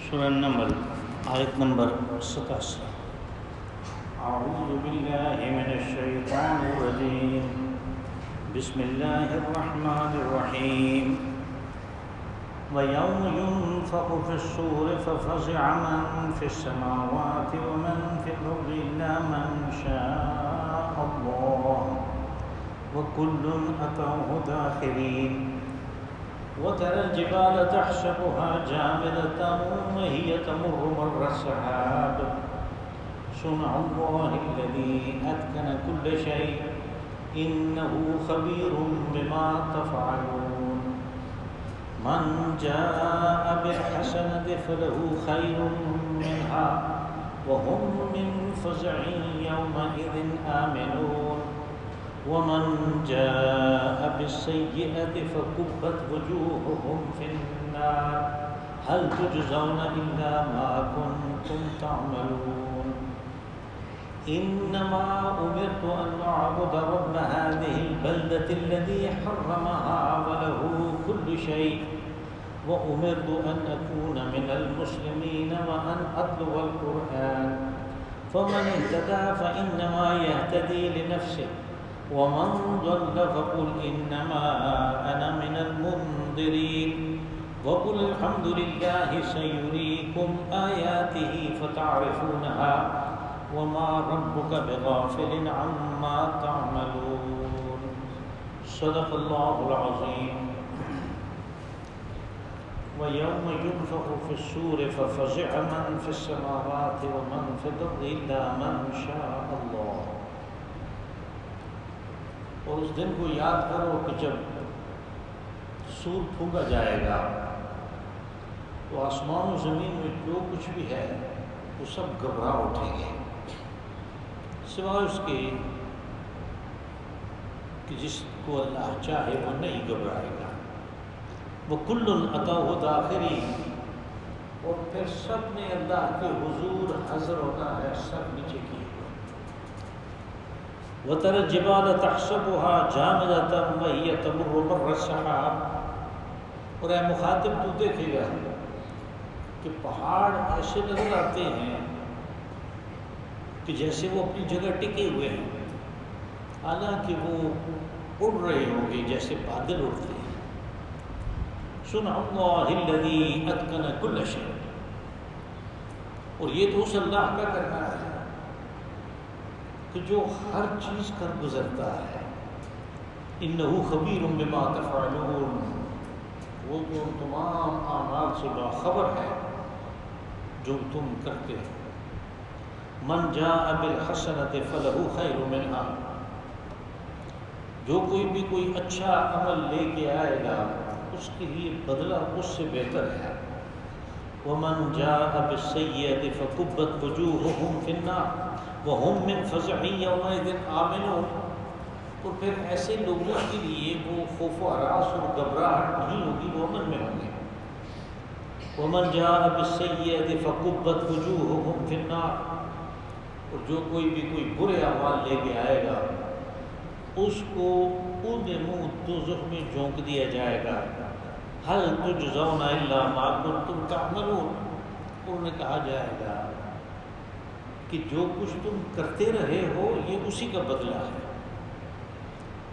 سورہ النمل آیت نمبر 87۔ اعوذ باللہ من الشیطان الرجیم، بسم اللہ الرحمن الرحیم۔ وَيَوْمَ يُنفَخُ فِي الصُّورِ فَفَزِعَ مَن فِي السَّمَاوَاتِ وَمَن فِي الْأَرْضِ إِلَّا مَن شَاءَ اللَّهُ وَكُلٌّ أَتَوْهُ دَاخِرِينَ۔ وَتَرَى الْجِبَالَ تَحْسَبُهَا جَامِدَةً وَهِيَ تَمُرُّ مَرَّ السَّحَابِ صُنْعُ اللَّهِ الَّذِي أَتْقَنَ كُلَّ شَيْءٍ إِنَّهُ خَبِيرٌ بِمَا تَفْعَلُونَ۔ مَنْ جَاءَ بِالْحَسَنَةِ فَلَهُ خَيْرٌ مِّنْهَا وَهُمْ مِنْ فَزَعٍ يَوْمَئِذٍ آمِنُونَ۔ وَمَنْ جَاءَ بِالسَّيِّئَةِ فَكُبَّتْ وُجُوهُهُمْ فِي النَّارِ هَلْ تُجْزَوْنَ إِلَّا مَا كُنْتُمْ تَعْمَلُونَ۔ إِنَّمَا أُمِرْتُ أَنْ أَعْبُدَ رَبَّ هَذِهِ الْبَلْدَةِ الَّذِي حَرَّمَهَا وَلَهُ كُلُّ شَيْءٍ وَأُمِرْتُ أَنْ أَكُونَ مِنَ الْمُسْلِمِينَ وَأَنْ أَتْلُوَ الْقُرْآنَ فَمَنِ اهْتَدَىٰ فَإِنَّمَا يَهْتَدِي لِنَفْسِهِ وَمَنْ ضَلَّ فَقُلْ إِنَّمَا أَنَا مِنَ الْمُنذِرِينَ۔ وَقُلْ الْحَمْدُ لِلَّهِ سَيُرِيكُمْ آيَاتِهِ فَتَعْرِفُونَهَا وَمَا رَبُّكَ بِغَافِلٍ عَمَّا تَعْمَلُونَ۔ صدق اللہ العظیم۔ وَيَوْمَ يُنفَخُ فِي الصُّورِ فَفَزِعَ مَن فِي السَّمَاوَاتِ وَمَن فِي الْأَرْضِ إِلَّا مَن شَاءَ اللَّهُ۔ اور اس دن کو یاد کرو کہ جب سور پھونکا جائے گا تو آسمان و زمین میں جو کچھ بھی ہے وہ سب گھبرا اٹھیں گے، سوائے اس کے کہ جس کو اللہ چاہے وہ نہیں گھبرائے گا۔ وَكُلٌّ أَتَوْهُ دَاخِرِينَ، اور پھر سب نے اللہ کے حضور حاضر ہونا ہے، سب نیچے کیے ہوئے۔ وَتَرَى الْجِبَالَ تَحْسَبُهَا جَامِدَةً وَهِيَ تَمُرُّ مَرَّ السَّحَابِ، اور اے مخاطب تو دیکھے گا کہ پہاڑ ایسے نظر آتے ہیں کہ جیسے وہ اپنی جگہ ٹکے ہوئے ہیں، حالانکہ وہ اڑ رہے ہوں گے جیسے بادل اڑتے ہیں۔ صُنْعُ اللَّهِ الَّذِي أَتْقَنَ كُلَّ شَيْءٍ، اور یہ تو اس اللہ کا کرنا ہے کہ جو ہر چیز کر گزرتا ہے۔ إِنَّهُ خَبِيرٌ بِمَا تَفْعَلُونَ، وہ تو تمام اعمال سے باخبر ہے جو تم کرتے ہو۔ مَنْ جَاءَ بِالْحَسَنَةِ فَلَهُ خَيْرٌ مِّنْهَا، جو کوئی بھی کوئی اچھا عمل لے کے آئے گا اس کے لیے بدلہ اس سے بہتر ہے۔ وَمَنْ جَاءَ بِالسَّيِّئَةِ فَكُبَّتْ وُجُوهُهُمْ فِي النَّارِ وَهُمْ مِنْ فَزَعٍ يَوْمَئِذٍ آمِنُونَ، اور پھر ایسے لوگوں کے لیے وہ خوف و ہراس اور گھبراہٹ نہیں ہوگی، وہ امن میں ہوں گے۔ وَمَنْ جَاءَ بِالسَّيِّئَةِ فَكُبَّتْ وُجُوهُهُمْ فِي النَّارِ، اور جو کوئی بھی کوئی برے اعمال لے کے آئے گا اس کو اونde منہ دوزخ میں جھونک دیا جائے گا۔ هَلْ تُجْزَوْنَ إِلَّا مَا كُنْتُمْ تَعْمَلُونَ، انہیں کہا جائے گا کہ جو کچھ تم کرتے رہے ہو یہ اسی کا بدلہ ہے۔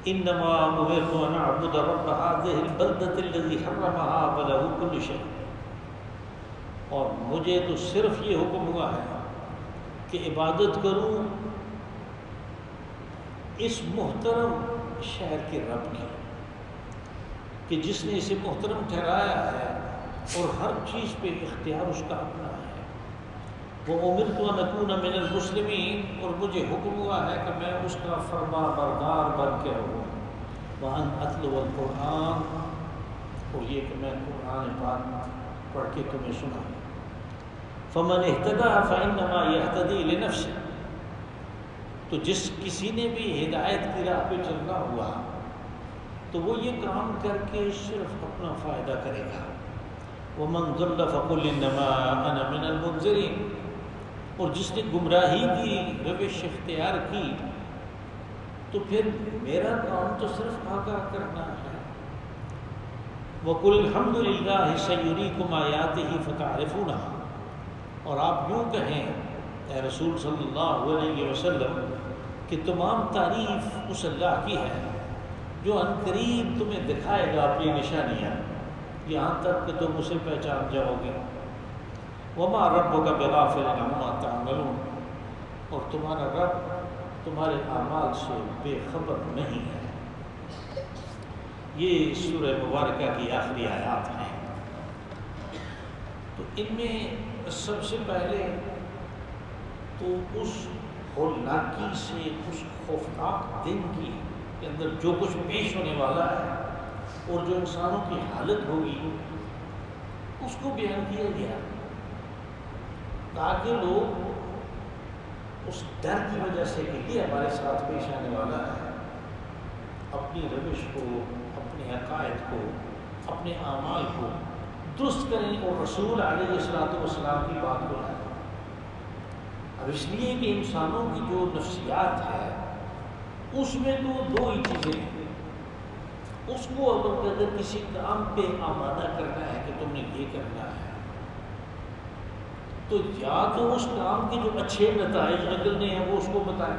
إِنَّمَا أُمِرْتُ أَنْ أَعْبُدَ رَبَّ هَذِهِ الْبَلْدَةِ الَّذِي حَرَّمَهَا وَلَهُ كُلُّ شَيْءٍ، اور مجھے تو صرف یہ حکم ہوا ہے کہ عبادت کروں اس محترم شہر کے رب کی، کہ جس نے اسے محترم ٹھہرایا ہے اور ہر چیز پہ اختیار اس کا اپنا ہے۔ وَأُمِرْتُ أَنْ أَكُونَ مِنَ الْمُسْلِمِينَ، اور مجھے حکم ہوا ہے کہ میں اس کا فرما بردار بن کے رہوں۔ وَأَنْ أَتْلُوَ الْقُرْآنَ، اور یہ کہ میں قرآن پاک پڑھ کے تمہیں سناؤں۔ فَمَنِ اهْتَدَىٰ فَإِنَّمَا يَهْتَدِي لِنَفْسِهِ، تو جس کسی نے بھی ہدایت کی راہ پہ چلنا ہوا تو وہ یہ کام کر کے صرف اپنا فائدہ کرے گا۔ وَمَنْ ضَلَّ فَقُلْ إِنَّمَا أَنَا مِنَ الْمُنذِرِينَ، اور جس نے گمراہی کی روش اختیار کی تو پھر میرا کام تو صرف آگاہ کرنا ہے۔ وَقُلْ الْحَمْدُ لِلَّهِ سَيُرِيكُمْ آيَاتِهِ فَتَعْرِفُونَهَا، اور آپ یوں کہیں اے رسول صلی اللہ علیہ وسلم کہ تمام تعریف اس اللہ کی ہے جو عنقریب تمہیں دکھائے گا اپنی نشانیاں، یہاں تک کہ تم اسے پہچان جاؤ گے۔ وما ربک بغافل عما تعملون، اور تمہارا رب تمہارے اعمال سے بے خبر نہیں ہے۔ یہ سورہ مبارکہ کی آخری آیات ہیں۔ تو ان میں سب سے پہلے تو اس ہولناکی سے، اس خوفناک دن کی کے اندر جو کچھ پیش ہونے والا ہے اور جو انسانوں کی حالت ہوگی اس کو بیان کیا گیا، تاکہ لوگ اس ڈر کی وجہ سے کہ یہ ہمارے ساتھ پیش آنے والا ہے، اپنی روش کو، اپنے عقائد کو، اپنے اعمال کو درست کریں اور رسول علیہ والسلام کی بات کو لائیں۔ اب اس لیے کہ انسانوں کی جو نفسیات ہے اس میں تو دو ہی چیزیں ہیں، اس کو اگر کسی کام پہ آمادہ کرنا ہے کہ تم نے یہ کرنا ہے، تو یا تو اس کام کے جو اچھے نتائج نکلنے ہیں وہ اس کو بتائیں،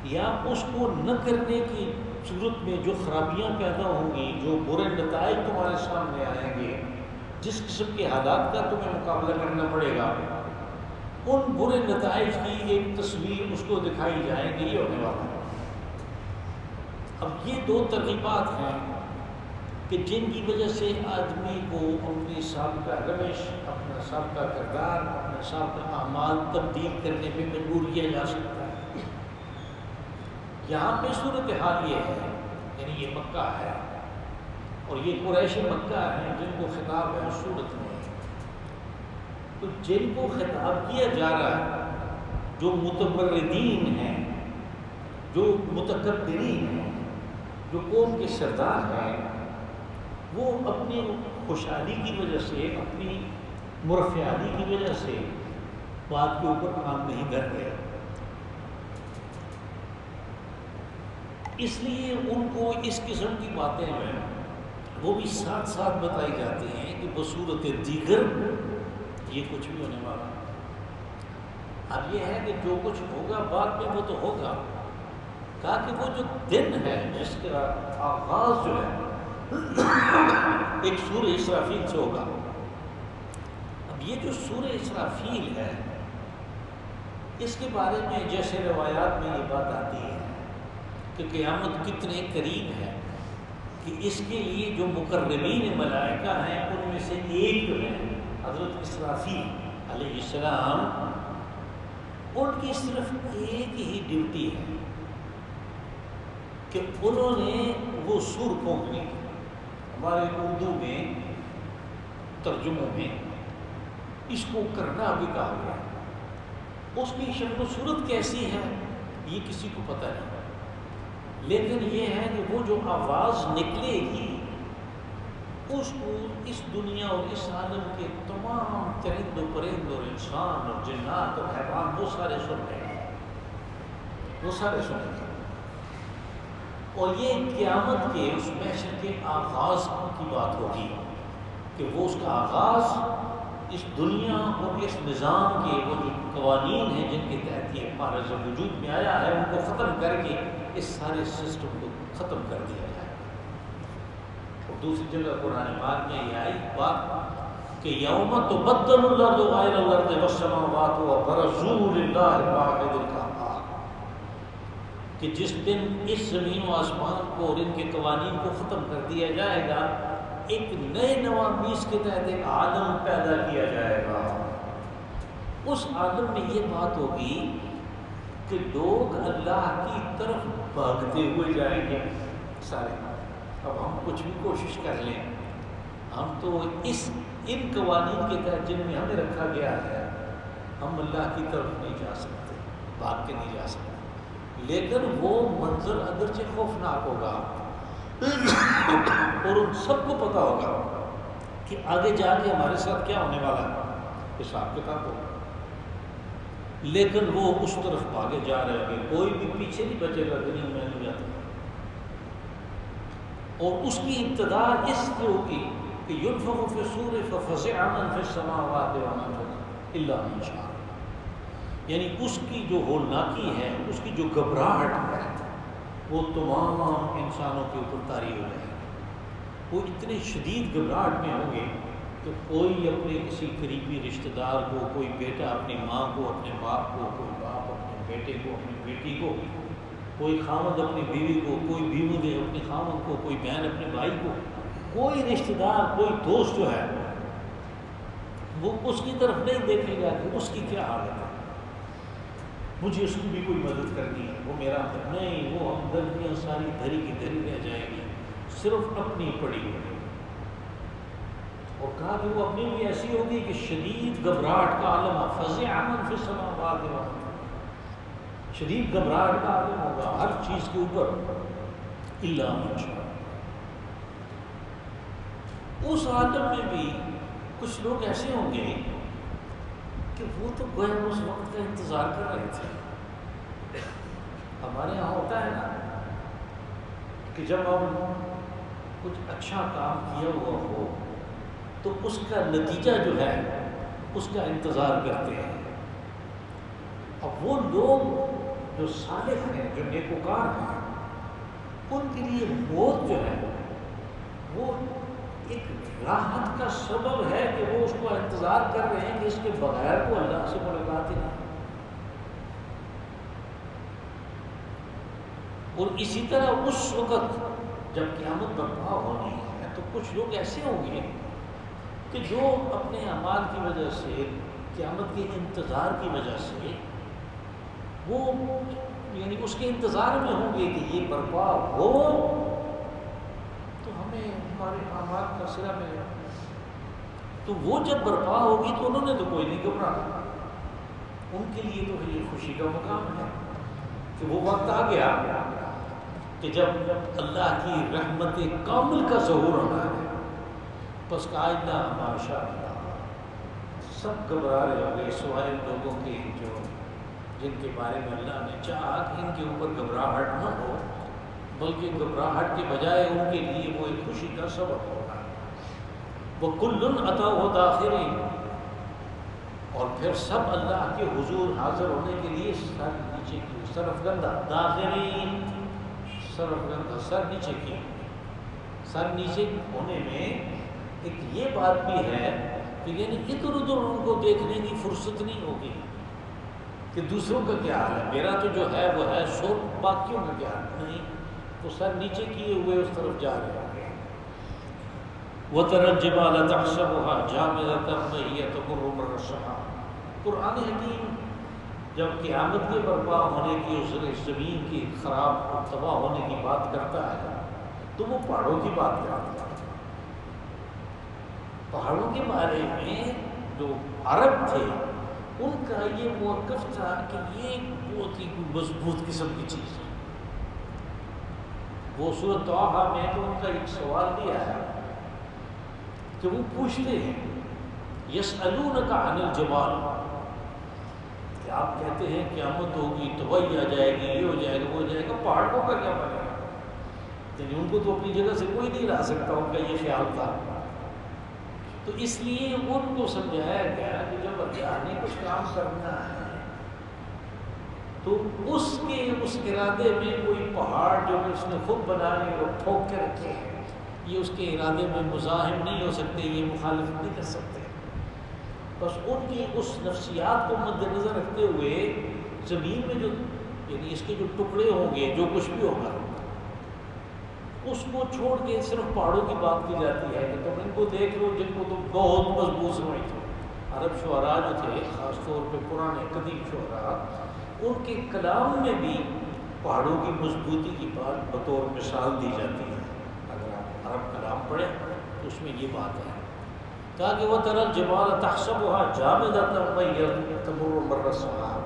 یا اس کو نہ کرنے کی صورت میں جو خرابیاں پیدا ہوں گی، جو برے نتائج تمہارے سامنے آئیں گے، جس قسم کے حالات کا تمہیں مقابلہ کرنا پڑے گا، ان برے نتائج کی ایک تصویر اس کو دکھائی جائے گی، یہ ہونے والا ہے۔ اب یہ دو ترغیبات ہیں کہ جن کی وجہ سے آدمی کو اپنی سابقہ روش، اپنا سابقہ کردار، اپنا سابقہ اعمال تبدیل کرنے میں مجبور کیا جا سکتا ہے۔ یہاں پہ صورتحال یہ ہے، یعنی یہ مکہ ہے اور یہ قریش مکہ ہیں جن کو خطاب ہے اس صورت میں، تو جن کو خطاب کیا جا رہا ہے، جو متمردین ہیں، جو متکبرین ہیں، جو قوم کے سردار ہیں، وہ اپنی خوشحالی کی وجہ سے، اپنی مرفیادی کی وجہ سے بات کے اوپر کام نہیں کر رہے، اس لیے ان کو اس قسم کی باتیں جو ہیں وہ بھی ساتھ ساتھ بتائی جاتی ہیں کہ بصورت دیگر یہ کچھ بھی ہونے والا۔ اب یہ ہے کہ جو کچھ ہوگا بعد میں وہ تو ہوگا، کہا کہ وہ جو دن ہے جس کا آغاز جو ہے ایک سورہ اسرافیل سے ہوگا۔ اب یہ جو سورہ اسرافیل ہے اس کے بارے میں جیسے روایات میں یہ بات آتی ہے کہ قیامت کتنے قریب ہے کہ اس کے لیے جو مقربین ملائکہ ہیں ان میں سے ایک جو ہے حضرت اسرافیل علیہ السلام، ان کی صرف ایک ہی ڈیوٹی ہے کہ انہوں نے وہ سور پھونکنی ہے۔ ہمارے اردو میں ترجموں میں اس کو کرنا بھی کہا گیا، اس کی شکل و صورت کیسی ہے یہ کسی کو پتہ نہیں، لیکن یہ ہے کہ وہ جو آواز نکلے گی اس کو اس دنیا اور اس عالم کے تمام چرند و پرند اور انسان اور جنات اور حیوان وہ سارے سن رہے ہیں، وہ سارے سنیں گے۔ اور یہ قیامت کے اس محشر کے آغاز کی بات ہوگی کہ وہ اس کا آغاز اس دنیا اور اس نظام کے وہ جو قوانین ہیں جن کے تحت یہ معرض وجود میں آیا ہے ان کو ختم کر کے اس سارے سسٹم کو ختم کر دیا جائے۔ اور دوسری جگہ قرآن پاک میں یہ آئی بات کہ یوم تبدل الارض غیر الارض والسماوات وبرزوا للہ الواحد القہار، کہ جس دن اس زمین و آسمان کو اور ان کے قوانین کو ختم کر دیا جائے گا، ایک نئے نوامیس کے تحت ایک عالم پیدا کیا جائے گا۔ اس عالم میں یہ بات ہوگی کہ لوگ اللہ کی طرف بھاگتے ہوئے جائیں گے سارے۔ اب ہم کچھ بھی کوشش کر لیں، ہم تو ان قوانین کے تحت جن میں ہمیں رکھا گیا ہے ہم اللہ کی طرف نہیں جا سکتے، بھاگ کے نہیں جا سکتے، لیکن وہ منظر اگرچہ خوفناک ہوگا اور ان سب کو پتہ ہوگا کہ آگے جا کے ہمارے ساتھ کیا ہونے والا ہے، حساب کتاب ہوگا، لیکن وہ اس طرف بھاگے جا رہے ہیں، کوئی بھی پیچھے نہیں بچے گا، دنیا میں نہیں جاتا۔ اور اس کی ابتدا اس سے ہوگی کہ ينفخ في الصور ففزع من في السماوات ومن في الارض الا من شاء اللہ، یعنی اس کی جو ہولناکی ہے، اس کی جو گھبراہٹ ہے، وہ تمام انسانوں کے اوپر طاری ہو جائے گی۔ وہ اتنے شدید گھبراہٹ میں ہوں گے کہ کوئی اپنے کسی قریبی رشتہ دار کو، کوئی بیٹا اپنی ماں کو، اپنے باپ کو، کوئی باپ اپنے بیٹے کو، اپنی بیٹی کو، کوئی خامد اپنی بیوی کو، کوئی بیوی اپنے خامد کو، کوئی بہن اپنے بھائی کو، کوئی رشتہ دار، کوئی دوست جو ہے وہ اس کی طرف نہیں دیکھے گا کہ اس کی کیا حالت ہے، مجھے اس کی بھی کوئی مدد کرنی ہے، وہ میرا نہیں، وہ ہمدردیاں ساری دھری کی دھری رہ جائے گی، صرف اپنی پڑی ہوئی۔ اور کہا کہ وہ اپنی بھی ایسی ہوگی کہ شدید گھبراہٹ کا عالم، فزع من فی السماوات والارض، شدید گھبراہٹ کا عالم ہوگا ہر چیز کے اوپر الا من شاء اللہ۔ اس عالم میں بھی کچھ لوگ ایسے ہوں گے کہ وہ تو گویا اس وقت کا انتظار کر رہے تھے۔ ہمارے یہاں ہوتا ہے نا کہ جب ہم کچھ اچھا کام کیا ہوا ہو تو اس کا نتیجہ جو ہے اس کا انتظار کرتے ہیں۔ اب وہ لوگ جو صالح ہیں، جو نیکوکار ہیں، ان کے لیے موت جو ہے وہ ایک راحت کا سبب ہے کہ وہ اس کو انتظار کر رہے ہیں کہ اس کے بغیر کو اللہ سے ملاقات ہی نہیں۔ اور اسی طرح اس وقت جب قیامت برپا ہونی ہے تو کچھ لوگ ایسے ہوں گے کہ جو اپنے اعمال کی وجہ سے، قیامت کے انتظار کی وجہ سے وہ یعنی اس کے انتظار میں ہوں گے کہ یہ برپا ہو تو ہمیں ہمارے اعمال کا صلہ ملے۔ تو وہ جب برپا ہوگی تو انہوں نے تو کوئی نہیں گھبرانا، ان کے لیے تو یہ خوشی کا مقام ہے کہ وہ وقت آ گیا کہ جب اللہ کی رحمت کامل کا ظہور ہونا ہے۔ بس قاعدہ ماشاء اللہ سب گھبرا رہے ہوں گے سوائے لوگوں کے جو جن کے بارے میں اللہ نے چاہا کہ ان کے اوپر گھبراہٹ نہ ہو، بلکہ گھبراہٹ کے بجائے ان کے لیے وہ ایک خوشی کا سبب ہوگا۔ وَكُلٌّ أَتَوْهُ دَاخِرِينَ، اور پھر سب اللہ کے حضور حاضر ہونے کے لیے سر نیچے کی، سرفگندہ، داخرین، سرفگندہ، سر نیچے کی۔ سر نیچے ہونے میں ایک یہ بات بھی ہے کہ یعنی ادھر ادھر ان کو دیکھنے کی فرصت نہیں ہوگی کہ دوسروں کا کیا حال ہے، میرا تو جو ہے وہ ہے، شور باقیوں کا کیا حال نہیں، تو سر نیچے کیے ہوئے اس طرف جا رہے ہوں گے۔ وَتَرَى الْجِبَالَ تَحْسَبُهَا جَامِدَةً وَهِيَ تَمُرُّ مَرَّ السَّحَابِ۔ قرآن حکیم جب قیامت کے برپا ہونے کی، اس زمین کی خراب اور تباہ ہونے کی بات کرتا ہے تو وہ پہاڑوں کی بات کرتا ہے۔ پہاڑوں کے بارے میں جو عرب تھے ان کا یہ موقف تھا کہ یہ بہت ہی مضبوط قسم کی چیز ہے۔ وہ سورۃ طٰہٰ میں تو ان کا ایک سوال بھی آیا کہ وہ پوچھتے ہیں یسألونک عن الجبال، کہ آپ کہتے ہیں قیامت ہوگی، تباہی آ جائے گی، یہ ہو جائے گا، وہ ہو جائے گا، پہاڑوں کا کیا بنے گا؟ یعنی ان کو تو اپنی جگہ سے کوئی نہیں لا سکتا، ان کا یہ خیال تھا۔ تو اس لیے ان کو سمجھایا گیا کہ جب اللہ نے کچھ کام کرنا ہے تو اس ارادے میں کوئی پہاڑ جو کہ اس نے خود بنائے اور ٹھوک کے رکھے ہیں، یہ اس کے ارادے میں مزاحم نہیں ہو سکتے، یہ مخالفت نہیں کر سکتے۔ بس ان کی اس نفسیات کو مد نظر رکھتے ہوئے زمین میں جو یعنی اس کے جو ٹکڑے ہوں گے، جو کچھ بھی ہوگا، اس کو چھوڑ کے صرف پہاڑوں کی بات کی جاتی ہے کہ تم ان کو دیکھ لو جن کو تم بہت مضبوط سمجھتے ہو۔ عرب شعراء جو تھے، خاص طور پہ پرانے قدیم شعراء، ان کے کلام میں بھی پہاڑوں کی مضبوطی کی بات بطور مثال دی جاتی ہے۔ اگر آپ عرب کلام پڑھیں تو اس میں یہ بات ہے، کہا کہ وَتَرَى الْجِبَالَ تَحْسَبُهَا جَامِدَةً وَهِيَ تَمُرُّ مَرَّ السَّحَابِ،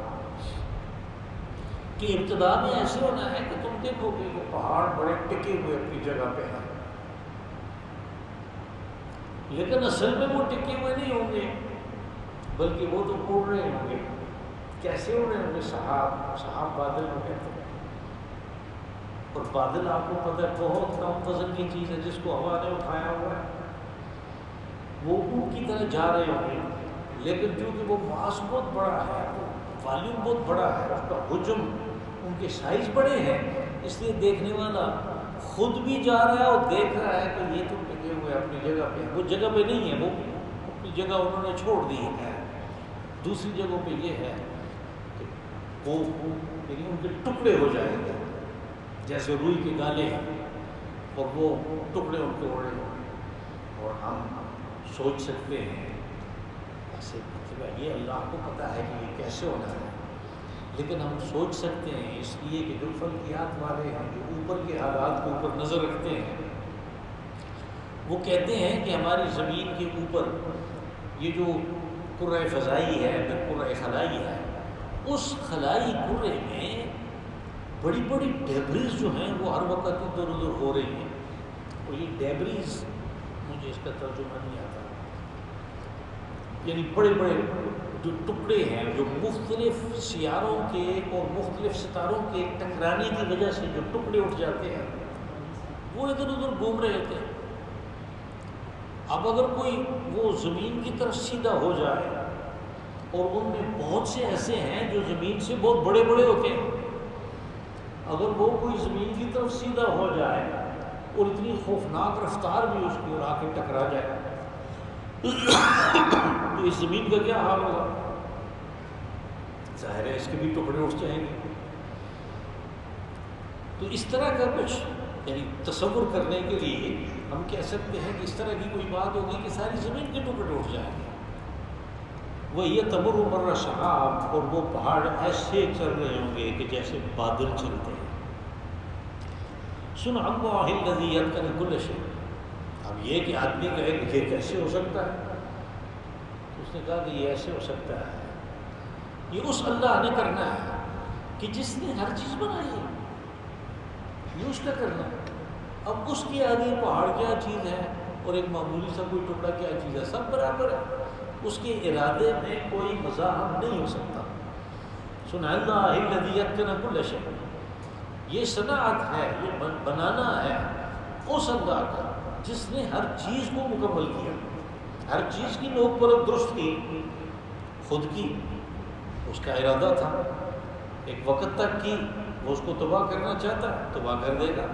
کہ ابتدا میں ایسے ہونا ہے کہ تم دیکھو گے کہ پہاڑ بڑے ٹکے ہوئے اپنی جگہ پہ ہیں، لیکن اصل میں وہ ٹکے ہوئے نہیں ہوں گے، بلکہ وہ تو اڑ رہے ہوں گے۔ کیسے اڑ رہے ہوں گے؟ سحاب بادل ہو کہتے ہیں، اور بادل آپ کو پتہ ہے بہت کم وزن کی چیز ہے جس کو ہوا نے اٹھایا ہوا ہے، بھوک کی طرح جا رہے ہوں گے، لیکن چونکہ وہ ماس بہت بڑا ہے، والیوم بہت بڑا ہے، اس کا حجم، ان کے سائز بڑے ہیں، اس لیے دیکھنے والا خود بھی جا رہا ہے اور دیکھ رہا ہے کہ یہ تو ٹکے ہوئے اپنی جگہ پہ، وہ جگہ پہ نہیں ہے، وہ اپنی جگہ انہوں نے چھوڑ دی ہے۔ دوسری جگہوں پہ یہ ہے کہ وہ یعنی ان کے ٹکڑے ہو جائیں گے، جیسے روئی کے گالے ہیں اور وہ ٹکڑے ان کے اڑے ہوں۔ اور ہم سوچ سکتے ہیں ایسے مطلب یہ اللہ کو پتہ ہے کہ یہ کیسے ہونا ہے، لیکن ہم سوچ سکتے ہیں اس لیے کہ جو فلکیات والے ہیں، جو اوپر کے حالات کے اوپر نظر رکھتے ہیں، وہ کہتے ہیں کہ ہماری زمین کے اوپر یہ جو کرۂ فضائی ہے، کرۂ خلائی ہے، اس خلائی کرے میں بڑی بڑی ڈیبریز جو ہیں وہ ہر وقت ادھر ادھر ہو رہی ہیں، اور یہ ڈیبریز مجھے اس کا ترجمہ نہیں آتا، یعنی بڑے بڑے جو ٹکڑے ہیں جو مختلف سیاروں کے اور مختلف ستاروں کے ٹکرانے کی وجہ سے جو ٹکڑے اٹھ جاتے ہیں وہ ادھر ادھر گھوم رہے ہوتے ہیں۔ اب اگر کوئی وہ زمین کی طرف سیدھا ہو جائے، اور ان میں بہت سے ایسے ہیں جو زمین سے بہت بڑے بڑے ہوتے ہیں، اگر وہ کوئی زمین کی طرف سیدھا ہو جائے اور اتنی خوفناک رفتار بھی اس کی اور آ کے ٹکرا جائے تو اس زمین کا کیا حال ہوگا؟ ظاہر ہے اس کے بھی ٹکڑے اٹھ جائیں گے۔ تو اس طرح کا کچھ یعنی تصور کرنے کے لیے ہم کہہ سکتے ہیں کہ اس طرح کی کوئی بات ہوگی کہ ساری زمین کے ٹکڑے اٹھ جائیں گے۔ وہ یہ تمر مر شہاب، اور وہ پہاڑ ایسے چل رہے ہوں گے کہ جیسے بادل چلتے ہیں۔ سن اللہ الذی یتقن کل شیء۔ اب یہ کہ آدمی کہے کہ یہ کیسے ہو سکتا ہے، اس نے کہا کہ یہ ایسے ہو سکتا ہے، یہ اس اللہ نے کرنا ہے کہ جس نے ہر چیز بنائی ہے، یہ اس کا کرنا ہے۔ اب اس کے آگے پہاڑ کیا چیز ہے اور ایک معمولی سا کوئی ٹکڑا کیا چیز ہے، سب برابر ہے، اس کے ارادے میں کوئی مزاحم نہیں ہو سکتا۔ سبحان اللہ الذی یتقن کل شیء، یہ صنعت ہے، یہ بنانا ہے اس اللہ کا جس نے ہر چیز کو مکمل کیا، ہر چیز کی نوک پر درست کی، خود کی، اس کا ارادہ تھا، ایک وقت تک کی، وہ اس کو تباہ کرنا چاہتا ہے تباہ کر دے گا۔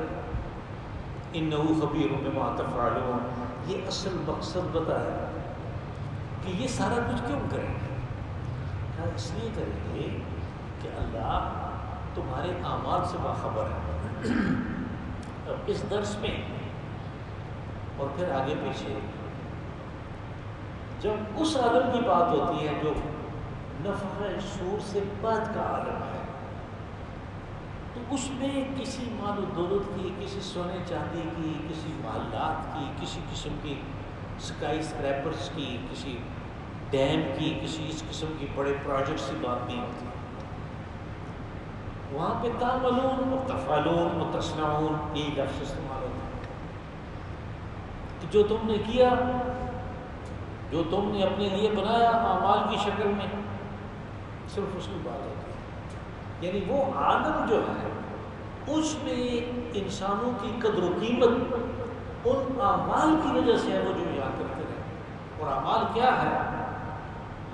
انہ خبیر بما تفعلون، یہ اصل مقصد بتایا کہ یہ سارا کچھ کیوں کریں گے؟ اس لیے کریں گے کہ اللہ تمہارے اعمال سے باخبر ہے۔ اب اس درس میں اور پھر آگے پیچھے جب اس عالم کی بات ہوتی ہے جو نفخ صور سے بعد کا عالم ہے، تو اس میں کسی مال و دولت کی، کسی سونے چاندی کی، کسی محلات کی، کسی قسم کی اسکائی اسکریپرز کی، کسی ڈیم کی، کسی اس قسم کی بڑے پروجیکٹس کی بات نہیں ہوتی۔ وہاں پہ تعملون و تفعلون و تصنعون یہی لفظ استعمال ہوتا ہے کہ جو تم نے کیا، جو تم نے اپنے لیے بنایا اعمال کی شکل میں، صرف اس کی بات ہوتی ہے۔ یعنی وہ عالم جو ہے اس میں انسانوں کی قدر و قیمت ان اعمال کی وجہ سے ہے، وہ جو یاد کرتے رہے۔ اور اعمال کیا ہے؟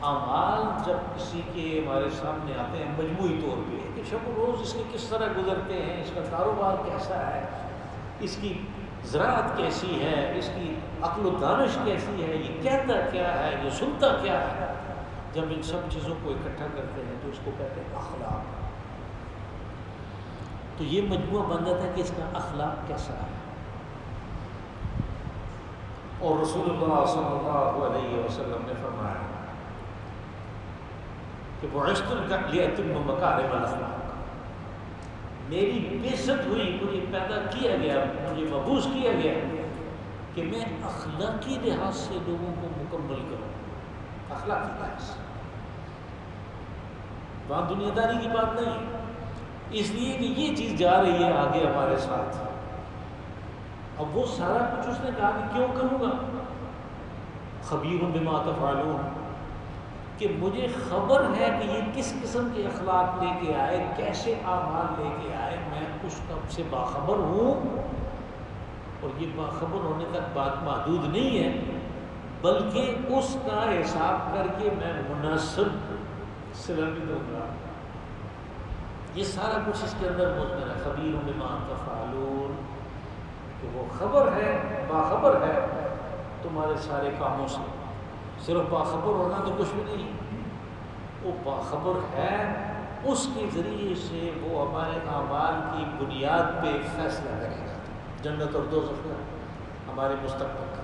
اعمال جب کسی کے ہمارے سامنے آتے ہیں مجموعی طور پہ کہ شب و روز اس کے کس طرح گزرتے ہیں، اس کا کاروبار کیسا ہے، اس کی زراعت کیسی ہے، اس کی عقل و دانش کیسی ہے، یہ کہتا کیا ہے، یہ سنتا کیا ہے، جب ان سب چیزوں کو اکٹھا کرتے ہیں تو اس کو کہتے ہیں اخلاق۔ تو یہ مجموعہ بن جاتا ہے کہ اس کا اخلاق کیسا ہے۔ اور رسول اللہ صلی اللہ علیہ وسلم نے فرمایا کہ بعثت لأتم مکارم الاخلاق، میری بعثت ہوئی، مجھے پیدا کیا گیا، مجھے مبعوث کیا گیا کہ میں اخلاقی لحاظ سے لوگوں کو مکمل کروں، اخلاقی لحاظ سے، وہاں دنیا داری کی بات نہیں ہے، اس لیے کہ یہ چیز جا رہی ہے آگے ہمارے ساتھ۔ اب وہ سارا کچھ اس نے کہا کہ کیوں کروں گا، خبیر بما تفعلون، کہ مجھے خبر ہے کہ یہ کس قسم کے اخلاق لے کے آئے، کیسے اعمال لے کے آئے، میں اس سے باخبر ہوں۔ اور یہ باخبر ہونے تک بات محدود نہیں ہے، بلکہ اس کا حساب کر کے میں مناسب صلہ بھی دوں گا۔ یہ سارا کچھ اس کے اندر مضمر ہے، خبیر بما تفعلون، کہ وہ خبر ہے، باخبر ہے تمہارے سارے کاموں سے۔ صرف باخبر ہونا تو کچھ بھی نہیں، وہ باخبر ہے، اس کے ذریعے سے وہ ہمارے اعمال کی بنیاد پہ فیصلہ کرے گا جنت اور دوزخ کا، ہمارے مستقبل کا۔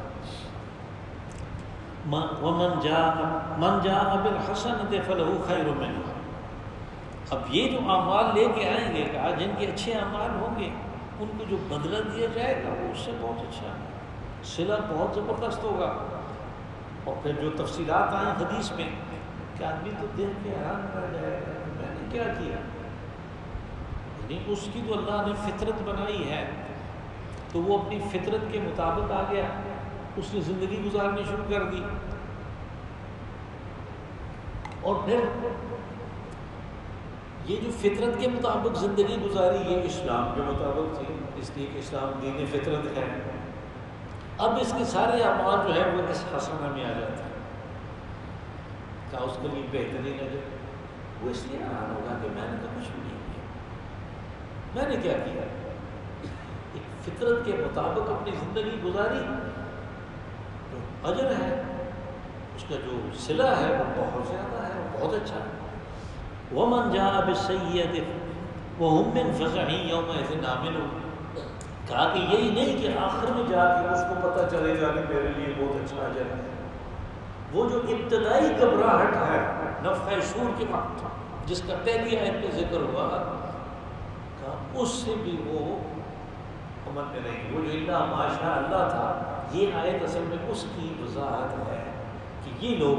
وَمَنْ جَاءَ بِالْحَسَنَةِ فَلَهُ خَيْرٌ مِنْهَا۔ اب یہ جو اعمال لے کے آئیں گے، کہا جن کے اچھے اعمال ہوں گے ان کو جو بدلہ دیا جائے گا وہ اس سے بہت اچھا ہے، صلہ بہت زبردست ہوگا۔ اور پھر جو تفصیلات آئیں حدیث میں کہ آدمی تو دیکھ کے حیران رہ جائے گا کہ میں نے کیا کیا، یعنی اس کی تو اللہ نے فطرت بنائی ہے تو وہ اپنی فطرت کے مطابق آ گیا، اس نے زندگی گزارنی شروع کر دی۔ اور پھر یہ جو فطرت کے مطابق زندگی گزاری یہ اسلام کے مطابق تھی، اس لیے کہ اسلام دین فطرت ہے۔ اب اس کے سارے اعمال جو ہے وہ اس حسنہ میں آ جاتے ہیں، کیا اس کے لیے بہترین ہے؟ وہ اس لیے حیران ہوگا کہ میں نے تو کچھ بھی نہیں کیا، میں نے کیا کیا؟ ایک فطرت کے مطابق اپنی زندگی گزاری، جو اجر ہے اس کا جو صلہ ہے وہ بہت زیادہ ہے، وہ بہت اچھا ہے۔ وَمَنْ جَاءَ بِالسَّيِّئَةِ وَهُمْ مِنْ فَزَعٍ يَوْمَئِذٍ آمِنُونَ۔ کہا کہ یہی نہیں کہ آخر میں جا کے اس کو پتہ چلے گا کہ میرے لیے بہت اچھا اجر ہے، وہ جو ابتدائی گھبراہٹ ہے نفخہ صور کے وقت جس کا پہلی آیت میں ذکر ہوا، کہا اس سے بھی وہ امن میں نہیں، وہ جو الا ماشاء اللہ تھا، یہ آیت اصل میں اس کی وضاحت ہے کہ یہ لوگ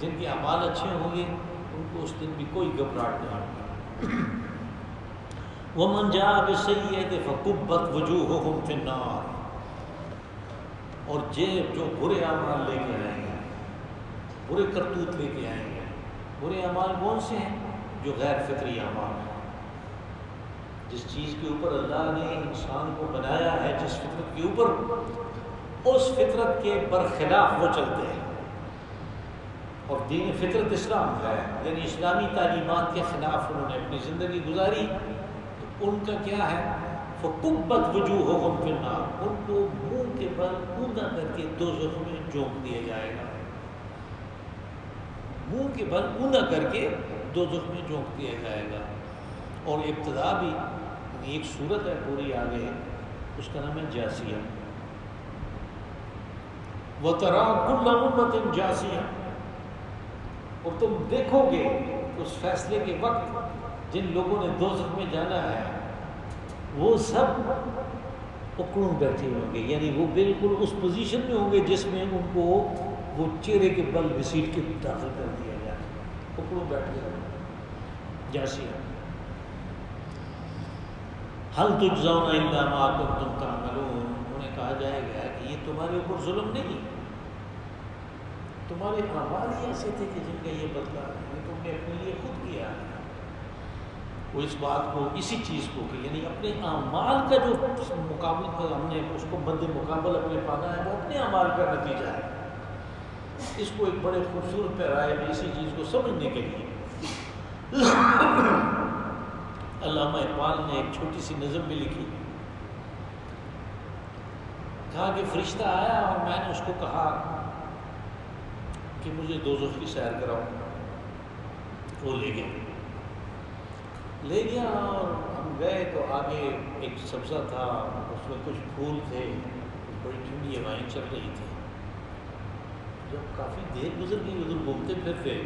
جن کے اعمال اچھے ہوں گے ان کو اس دن بھی کوئی گھبراہٹ نہیں ہوگی۔ وَمَنْ جَاءَ بِالسَّيِّئَةِ فَكُبَّتْ وُجُوهُهُمْ فِي النَّارِ۔ اور جو برے اعمال لے کے آئیں گے، برے کرتوت لے کے آئیں گے، برے اعمال کون سے ہیں؟ جو غیر فطری اعمال ہیں، جس چیز کے اوپر اللہ نے انسان کو بنایا ہے، جس فطرت کے اوپر، اس فطرت کے برخلاف وہ چلتے ہیں، اور دین فطرت اسلام ہے، یعنی اسلامی تعلیمات کے خلاف انہوں نے اپنی زندگی گزاری، تو ان کا کیا ہے؟ فَكُبَّتْ وُجُوهُهُمْ فِي النَّارِ، ان کو منہ کے بل اوندا کر کے دوزخ میں جھونک دیا جائے گا، منہ کے بل اوندا کر کے دوزخ میں جھونک دیا جائے گا۔ اور ابتدا بھی ایک صورت ہے پوری آگے، اس کا نام ہے جاسیہ۔ وَتَرَىٰ كُلَّ أُمَّةٍ جَاسِيَةً، اور تم دیکھو گے اس فیصلے کے وقت جن لوگوں نے دوزخ میں جانا ہے وہ سب اکڑوں بیٹھے ہوں گے، یعنی وہ بالکل اس پوزیشن میں ہوں گے جس میں ان کو وہ چہرے کے بل گھسیٹ کے داخل کر دیا جائے، اکڑوں بیٹھ گئے جاسیہ۔ هل تجزون الا ما کنتم تعملون، انہیں کہا جائے گا کہ یہ تمہارے اوپر ظلم نہیں، تمہارے اعمال ہی ایسے تھے کہ جن کا یہ بدلہ ہے، تم نے اپنے لیے خود کیا ہے۔ وہ اس بات کو، اسی چیز کو کہ یعنی اپنے اعمال کا جو مقابل ہم نے اس کو مد مقابل اپنے پانا ہے وہ اپنے اعمال کا نتیجہ ہے۔ اس کو ایک بڑے خوبصورت پیرائے میں اسی چیز کو سمجھنے کے لیے علامہ اقبال نے ایک چھوٹی سی نظم بھی لکھی، کہا کہ فرشتہ آیا اور میں نے اس کو کہا کہ مجھے دوزخ کی سیر کراؤ، وہ لے گیا اور ہم گئے تو آگے ایک سبزہ تھا، اس میں کچھ پھول تھے، بڑی ٹھنڈی ہوائیں چل رہی تھی۔ جب کافی دیر گزر گئی ادھر گھومتے پھرتے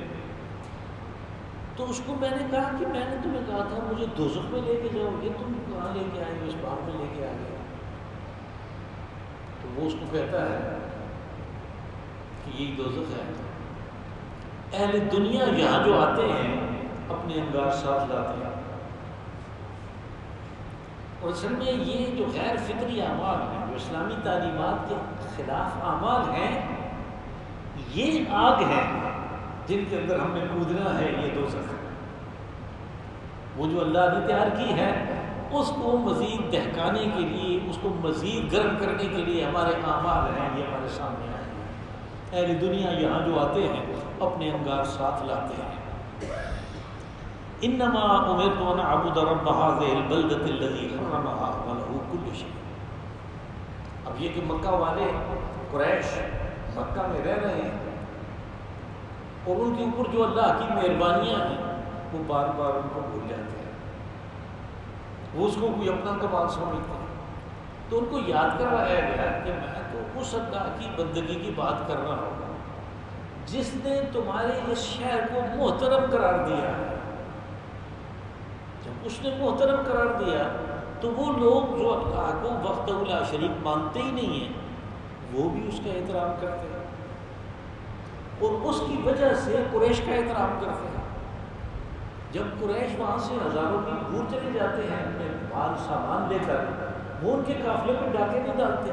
تو اس کو میں نے کہا کہ میں نے تمہیں کہا تھا مجھے دوزخ میں لے کے جاؤ گے، تم کہاں لے کے آئے ہو، اس باغ میں لے کے آ گئے۔ تو وہ اس کو کہتا ہے کہ یہی دوزخ ہے، اہل دنیا یہاں جو آتے ہیں اپنے انگار ساتھ لاتے ہیں، اور اصل میں یہ جو غیر فطری اعمال ہیں، جو اسلامی تعلیمات کے خلاف اعمال ہیں، یہ آگ ہے جن کے اندر ہم نے کودنا ہے، یہ دوزخ ہے۔ وہ جو اللہ نے تیار کی ہے اس کو مزید دہکانے کے لیے، اس کو مزید گرم کرنے کے لیے ہمارے اعمال ہیں، یہ ہمارے سامنے آئے ہیں۔ اہل دنیا یہاں جو آتے ہیں اپنے انگار ساتھ لاتے ہیں۔ انما امرت ان اعبد رب هذه البلدة الذي حرمها وله كل شيء۔ اب یہ کہ مکہ والے قریش مکہ میں رہ رہے ہیں اور ان کے اوپر جو اللہ کی مہربانیاں ہیں وہ بار بار ان کو بھول جاتے ہیں، وہ اس کو کوئی اپنا کمال سمجھتے ہیں، تو ان کو یاد کروایا گیا کہ میں تو اس اللہ کی بندگی کی بات کر رہا ہوں جس نے تمہارے اس شہر کو محترم قرار دیا ہے۔ جب اس نے محترم قرار دیا تو وہ لوگ جو اللہ کو وحدہ لا شریک مانتے ہی نہیں ہیں وہ بھی اس کا احترام کرتے ہیں اور اس کی وجہ سے قریش کا احترام کرتے ہیں۔ جب قریش وہاں سے ہزاروں کی دور چلے جاتے ہیں اپنے مال سامان لے کر، وہ ان کے قافلے میں ڈاکے نہیں ڈالتے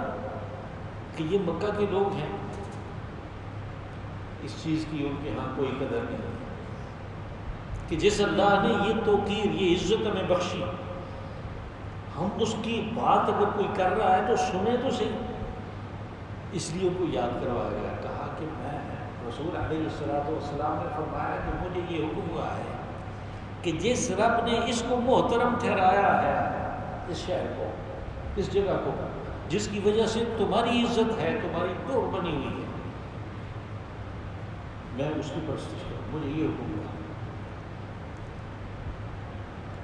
کہ یہ مکہ کے لوگ ہیں، اس چیز کی ان کے ہاں کوئی قدر نہیں کہ جس اللہ نے یہ توقیر یہ عزت ہمیں بخشی، ہم اس کی بات اگر کوئی کر رہا ہے تو سنیں تو صحیح۔ اس لیے ان کو یاد کروایا گیا، کہا کہ میں رسول علیہ السلام نے فرمایا کہ مجھے یہ حکم ہوا ہے کہ جس رب نے اس کو محترم ٹھہرایا ہے، اس شہر کو، اس جگہ کو، جس کی وجہ سے تمہاری عزت ہے، تمہاری ٹوٹ بنی ہوئی ہے، میں اس کی پرستش کروں، مجھے یہ حکم ہوا۔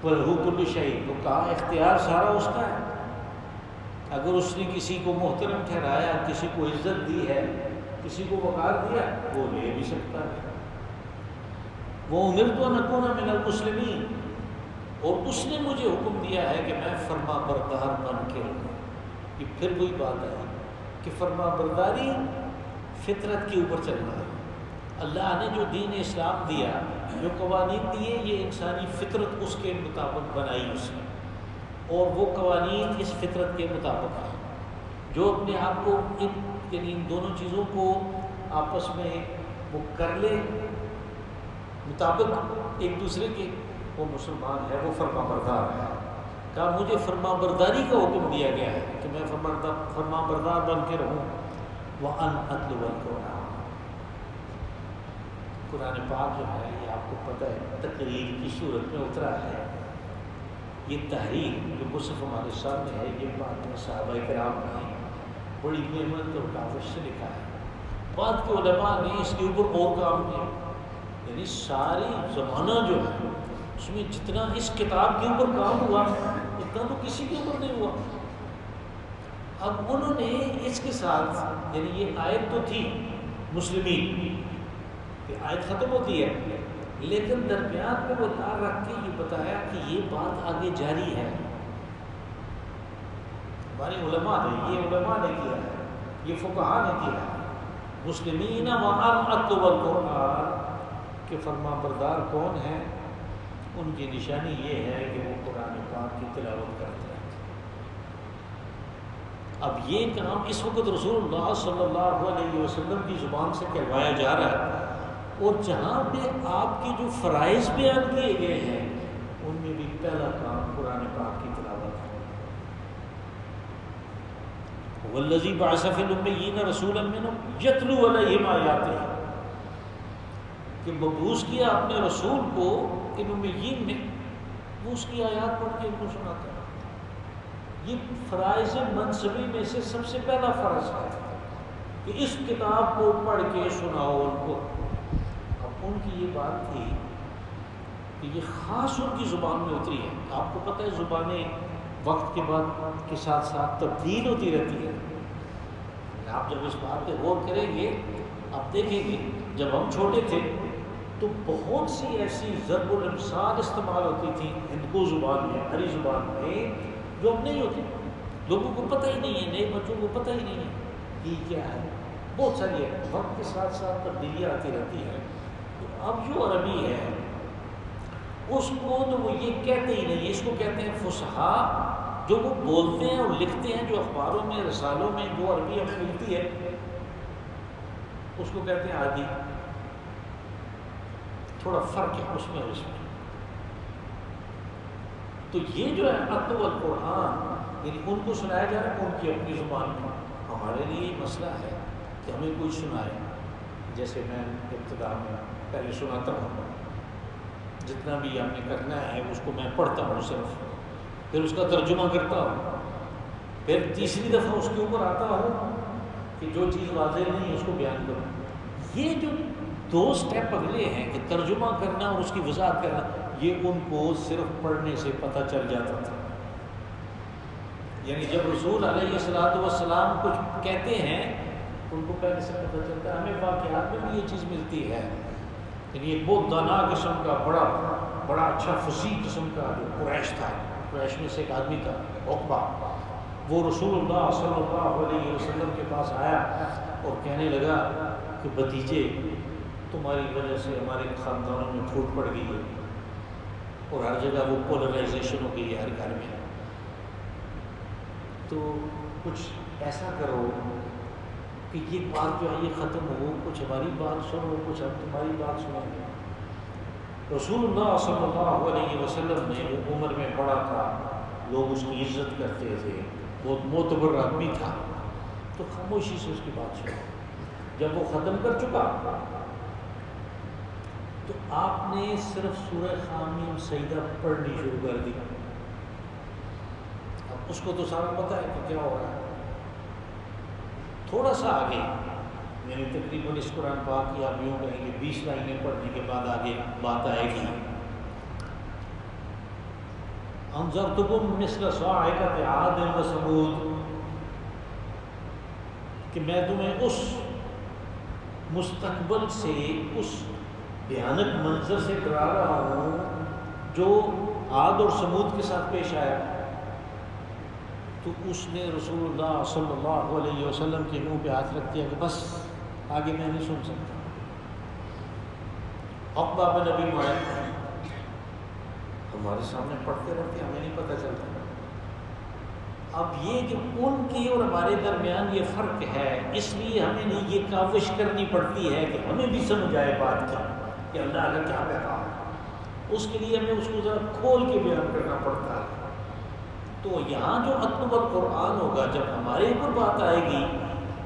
وَلَهُ كُلُّ شَيْءٍ، تو کہا اختیار سارا اس کا ہے، اگر اس نے کسی کو محترم ٹھہرایا، کسی کو عزت دی ہے، کسی کو وقار دیا، وہ لے بھی سکتا ہے۔ وَأُمِرْتُ أَنْ أَكُونَ مِنَ الْمُسْلِمِينَ، اور اس نے مجھے حکم دیا ہے کہ میں فرما بردار بن کے رہوں۔ یہ پھر وہی بات ہے کہ فرما برداری فطرت کے اوپر چلنا ہے۔ اللہ نے جو دین اسلام دیا، جو قوانین دیے، یہ انسانی فطرت اس کے مطابق بنائی اس نے، اور وہ قوانین اس فطرت کے مطابق ہیں۔ جو اپنے آپ کو ان دونوں چیزوں کو آپس میں وہ کر لے مطابق ایک دوسرے کے، وہ مسلمان ہے، وہ فرما بردار ہے۔ کہا مجھے فرما برداری کا حکم دیا گیا ہے کہ میں فرما بردار بن کے رہوں۔ وَأَنْ أَتْلُوَ الْقُرْآنَ، قرآن پاک جو ہے یہ آپ کو پتہ ہے تقریر کی صورت میں اترا ہے۔ یہ تحریر جو مصحف ہمارے سامنے ہے، یہ بعد میں صحابہ کرام نے بڑی محنت اور کاوش سے لکھا ہے۔ بعد کے علماء نے اس کے اوپر اور کام کیا، یعنی ساری زمانہ جو ہے اس میں جتنا اس کتاب کے اوپر کام ہوا اتنا تو کسی کے اوپر نہیں ہوا۔ اب انہوں نے اس کے ساتھ، یعنی یہ آیت تو تھی مسلمین، یہ آیت ختم ہوتی ہے، لیکن درمیان میں وہ تار رکھ کے یہ بتایا کہ یہ بات آگے جاری ہے۔ ہمارے علماء نے، یہ علماء نے کیا ہے، یہ فقہاء نے کیا ہے، مسلمین وَأَنْ أَتْلُوَ الْقُرْآنَ، کہ فرما بردار کون ہیں، ان کی نشانی یہ ہے کہ وہ قرآن پاک کی تلاوت کرتے ہیں۔ اب یہ کام اس وقت رسول اللہ صلی اللہ علیہ وسلم کی زبان سے کہوایا جا رہا ہے، اور جہاں پہ آپ کے جو فرائض بیان کیے گئے ہیں ان میں بھی پہلا کام قرآن پاک کی تلاوت ہے۔ وَالَّذِي بَعَثَ فِي الْأُمِّيِّينَ رَسُولًا مِّنْهُمْ يَتْلُو عَلَيْهِمْ آيَاتِهِ، کہ مبعوث کیا اپنے رسول کو ان امیین میں، وہ اس کی آیات پڑھ کے ان کو سناتا ہے۔ یہ فرائض منصبی میں سے سب سے پہلا فرض ہے کہ اس کتاب کو پڑھ کے سناؤ ان کو۔ اب ان کی یہ بات تھی کہ یہ خاص ان کی زبان میں اتری ہے۔ آپ کو پتہ ہے زبانیں وقت کے بعد کے ساتھ ساتھ تبدیل ہوتی رہتی ہے۔ آپ جب اس بات پہ غور کریں گے، آپ دیکھیں گے جب ہم چھوٹے تھے تو بہت سی ایسی ضرب الامثال استعمال ہوتی تھی ہندکو زبان میں، عربی زبان میں، جو اب نہیں ہوتی، لوگوں کو پتہ ہی نہیں ہے، نئے بچوں کو پتہ ہی نہیں ہے یہ کیا ہے۔ بہت ساری ہے، وقت کے ساتھ ساتھ تبدیلیاں آتی رہتی ہیں۔ تو اب جو عربی ہے اس کو تو وہ یہ کہتے ہی نہیں، اس کو کہتے ہیں فصحا، جو وہ بولتے ہیں اور لکھتے ہیں، جو اخباروں میں رسالوں میں جو عربی ہمیں ملتی ہے اس کو کہتے ہیں عادی۔ تھوڑا فرق ہے اس میں اور اس میں۔ تو یہ جو ہے اتلو القرآن، یعنی ان کو سنایا جا رہا ہے ان کی اپنی زبان میں۔ ہمارے لیے یہ مسئلہ ہے کہ ہمیں کوئی سنائے، جیسے میں ابتدا میں پہلے سناتا ہوں، جتنا بھی ہم نے کرنا ہے اس کو میں پڑھتا ہوں صرف، پھر اس کا ترجمہ کرتا ہوں، پھر تیسری دفعہ اس کے اوپر آتا ہوں کہ جو چیز واضح نہیں ہے اس کو بیان کروں۔ یہ جو دو سٹیپ اگلے ہیں کہ ترجمہ کرنا اور اس کی وضاحت کرنا، یہ ان کو صرف پڑھنے سے پتہ چل جاتا تھا۔ یعنی جب رسول علیہ الصلوۃ والسلام کچھ کہتے ہیں ان کو پہلے سے پتہ چلتا ہے۔ ہمیں واقعات میں بھی یہ چیز ملتی ہے، یعنی ایک بہت دانا قسم کا بڑا اچھا فصیح قسم کا جو قریش تھا، قریش میں سے ایک آدمی تھا عقبہ، وہ رسول اللہ صلی اللہ علیہ وسلم کے پاس آیا اور کہنے لگا کہ بھتیجے تمہاری وجہ سے ہمارے خاندانوں میں پھوٹ پڑ گئی ہے اور ہر جگہ وہ پولرائزیشن ہو گئی ہے ہر گھر میں، تو کچھ ایسا کرو کہ یہ بات جو ہے یہ ختم ہو، کچھ ہماری بات سنو، کچھ ہم تمہاری بات سنیں۔ رسول اللہ صلی اللہ علیہ وسلم نے، وہ عمر میں بڑا تھا، لوگ اس کی عزت کرتے تھے، بہت معتبر آدمی تھا، تو خاموشی سے اس کی بات سنو۔ جب وہ ختم کر چکا تو آپ نے صرف سورہ حامیم سجدہ پڑھنی شروع کر دی۔ اب اس کو تو سارا پتہ ہے کہ کیا ہو رہا ہے۔ تھوڑا سا آگے، یعنی تقریباً اس قرآن پاک کی آپ یوں کہیں گے 20 لائنیں پڑھنے کے بعد آگے بات آئے گی، انذرتکم مثل صاعقۃ عاد و ثمود، کہ میں تمہیں اس مستقبل سے، اس بھیانک منظر سے ڈرا رہا ہوں جو عاد اور ثمود کے ساتھ پیش آیا۔ تو اس نے رسول اللہ صلی اللہ علیہ وسلم کے منہ پہ ہاتھ رکھ دیا کہ بس آگے میں نہیں سن سکتا۔ عقبہ بن ابی معیط ہمارے سامنے پڑھتے رہتے، ہمیں نہیں پتہ چلتا۔ اب یہ کہ ان کی اور ہمارے درمیان یہ فرق ہے، اس لیے ہمیں نہیں یہ کاوش کرنی پڑتی ہے کہ ہمیں بھی سمجھ آئے بات کی کہ اللہ کا کیا پیغام ہے، اس کے لیے ہمیں اس کو ذرا کھول کے بیان کرنا پڑتا ہے۔ تو یہاں جو اتلو القرآن ہوگا، جب ہمارے اوپر بات آئے گی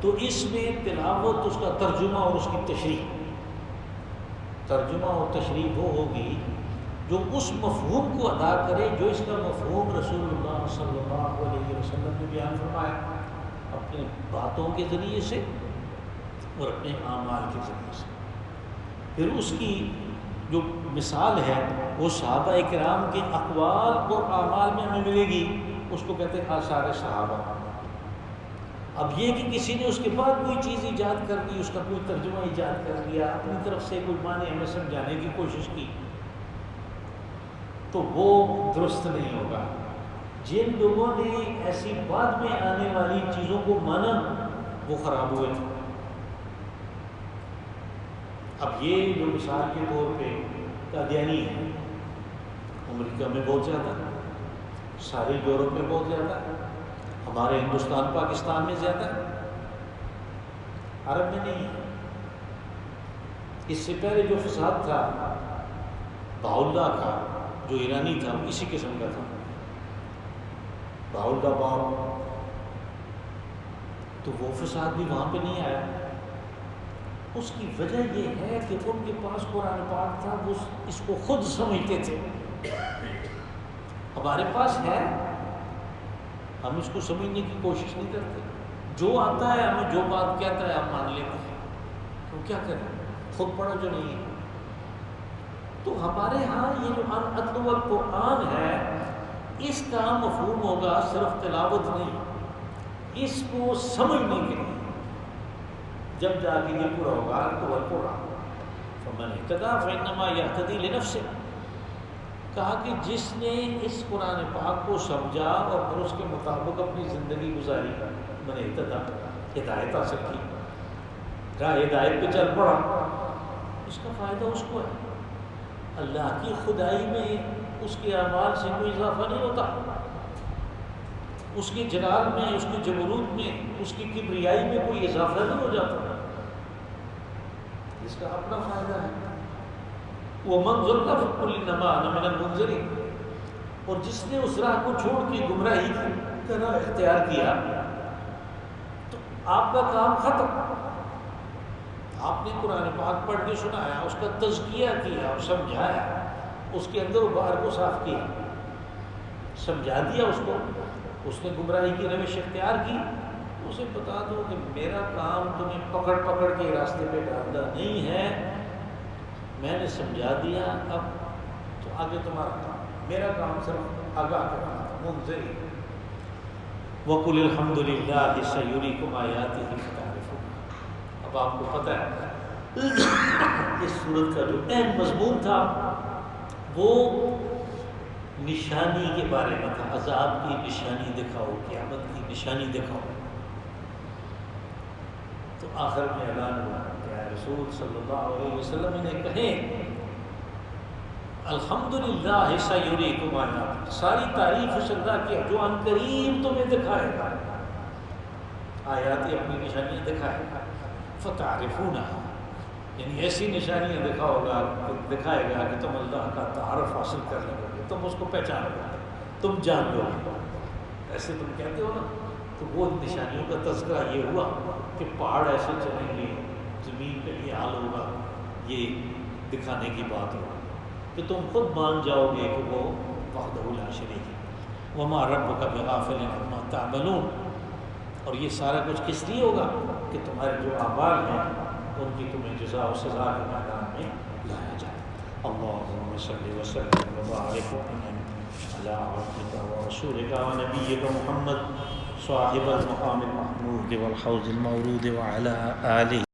تو اس میں تلاوت، اس کا ترجمہ اور اس کی تشریح، ترجمہ اور تشریح وہ ہوگی جو اس مفہوم کو ادا کرے جو اس کا مفہوم رسول اللہ صلی اللہ علیہ وسلم نے بیان فرمایا اپنے باتوں کے ذریعے سے اور اپنے اعمال کے ذریعے سے۔ پھر اس کی جو مثال ہے وہ صحابہ کرام کے اقوال اور اعمال میں ہمیں ملے گی، اس کو کہتے ہیں آثار صحابہ۔ اب یہ کہ کسی نے اس کے بعد کوئی چیز ایجاد کر دی، اس کا کوئی ترجمہ ایجاد کر دیا، اپنی طرف سے کوئی معنی ہمیں سمجھانے کی کوشش کی، تو وہ درست نہیں ہوگا۔ جن لوگوں نے ایسی بعد میں آنے والی چیزوں کو مانا وہ خراب ہوئے تھے۔ اب یہ جو مثال کے طور پہ قادیانی ہے، امریکہ میں بہت زیادہ، سارے یورپ میں بہت زیادہ، ہمارے ہندوستان پاکستان میں زیادہ، عرب میں نہیں ہے۔ اس سے پہلے جو فساد تھا بہاءاللہ کا، جو ایرانی تھا، وہ اسی قسم کا تھا، بہاءاللہ باب، تو وہ فساد بھی وہاں پہ نہیں آیا۔ اس کی وجہ یہ ہے کہ ان کے پاس قرآن پاک تھا، وہ اس کو خود سمجھتے تھے۔ ہمارے پاس ہے، ہم اس کو سمجھنے کی کوشش نہیں کرتے، جو آتا ہے ہمیں، جو بات کہتا ہے ہم مان لیتے ہیں، تو کیا کریں، خود پڑھا جو نہیں ہے۔ تو ہمارے ہاں یہ جو اتلو القرآن ہے، اس کا مفہوم ہوگا صرف تلاوت نہیں، اس کو سمجھنے کے لیے، جب جا کے یہ پورا ہوگا اتلو القرآن فمن اہتدی فانما یہتدی لنفسہ، کہا کہ جس نے اس قرآن پاک کو سمجھا اور پھر اس کے مطابق اپنی زندگی گزاری، من اہتدی، ہدایت حاصل کی، راہ ہدایت پہ چل پڑا، اس کا فائدہ اس کو ہے۔ اللہ کی خدائی میں اس کے اعمال سے کوئی اضافہ نہیں ہوتا، اس کے جلال میں، اس کے جبروت میں، اس کی کبریائی میں کوئی اضافہ نہیں ہو جاتا، اس کا اپنا فائدہ ہے۔ وَمَنْ ضَلَّ فَقُلْ إِنَّمَا أَنَا مِنَ الْمُنذِرِينَ، اور جس نے اس راہ کو چھوڑ کے گمراہی کا راہ اختیار کیا تو آپ کا کام ختم، آپ نے قرآن پاک پڑھ کے سنایا، اس کا تزکیہ کیا اور سمجھایا، اس کے اندر و باہر کو صاف کیا، سمجھا دیا اس کو، اس نے گمراہی کی روش اختیار کی، اسے بتا دو کہ میرا کام تمہیں پکڑ پکڑ کے راستے پہ ڈالنا نہیں ہے، میں نے سمجھا دیا، اب تو آگے تمہارا کام، میرا کام صرف آگاہ کرنا تھا، منذری۔ وَقُلِ الْحَمْدُ لِلَّهِ سَيُرِيكُمْ آيَاتِهِ فَتَعْرِفُونَ۔ اب آپ کو پتہ ہے اس سورت کا جو اہم مضمون تھا وہ نشانی کے بارے میں تھا، عذاب کی نشانی دکھاؤ، قیامت کی نشانی دکھاؤ۔ تو آخر میں اعلان ہوا کہ اے رسول صلی اللہ علیہ وسلم انہیں کہیں الحمدللہ سیریکم آیات، ساری تعریف اس اللہ کی جو ان قریب تمہیں دکھائے گا، آیات اپنی نشانیاں دکھائے گا، فتعرفونہا، یعنی ایسی نشانیاں دکھائے گا کہ تم اللہ کا تعارف حاصل کر لو گے، تم اس کو پہچانو گے، تم جان لو گے۔ ایسے تم کہتے ہو نا، تو وہ نشانیوں کا تذکرہ یہ ہوا کہ پہاڑ ایسے چلیں گے، زمین پہ یہ حال ہوگا، یہ دکھانے کی بات ہوگی کہ تم خود مان جاؤ گے کہ وہ وحدہ لا شریک ہے، وما ربک بغافل عما تعملون۔ اور یہ سارا کچھ کس لیے ہوگا کہ تمہارے جو اعمال ہیں ان کی تمہیں جزا و سزا کے میدان میں لایا جائے۔ اللہم صلی وسلم وبارک وانعم علی عبدک ورسولک ونبیک محمد صاحب المقام المحمود والحوض المورود وعلی آلہ